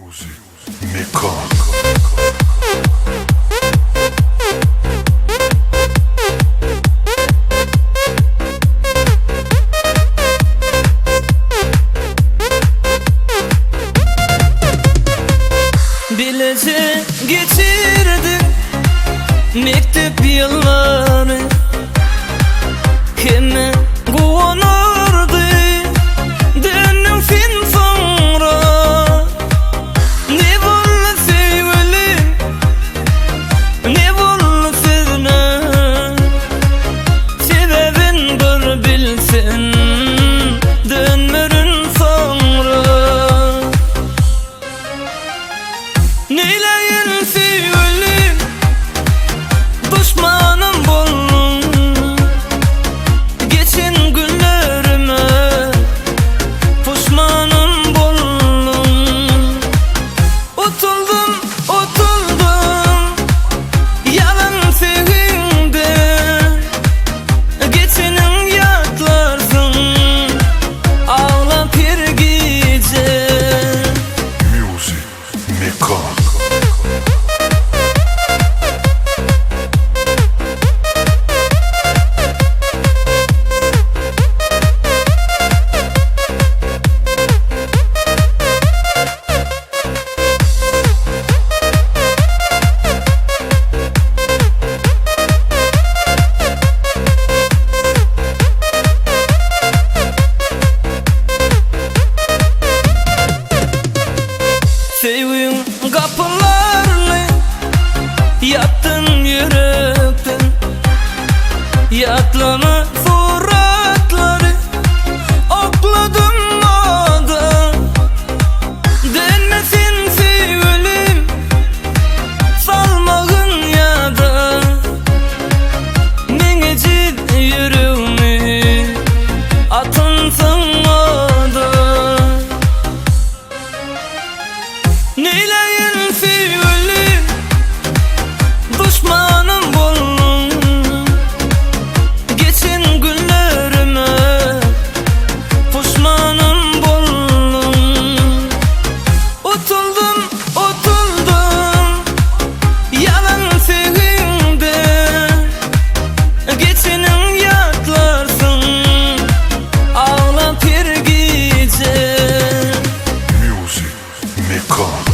Music Mekon. Bilece geçirdim mektep yılları, kime kuvonurdu dönüm fin sonra. Ne bollu sevgilim, ne bollu sevgilim, sebebin bir bilsin dönmürün sonra. Neyleyin sevgilim, düşmanım boldun, geçin günlerime pişmanım boldum. Utuldum, yalan sevginde, geçinin yatlarsın ağlap bir gece. Music Mekon. Sevgin kapılarını yaptın yürekten, yatlama suratları okladım ada. Dönmesin sevgilim, salmağın yada, menecid yüreğimi atınsın ada. Neyleyin sevgilim, düşmanım boldun, geçin günlerime pişmanım boldum. Utuldum, yalan sevginde, geçinin yatlarsın ağlap bir gece. Music Mekon.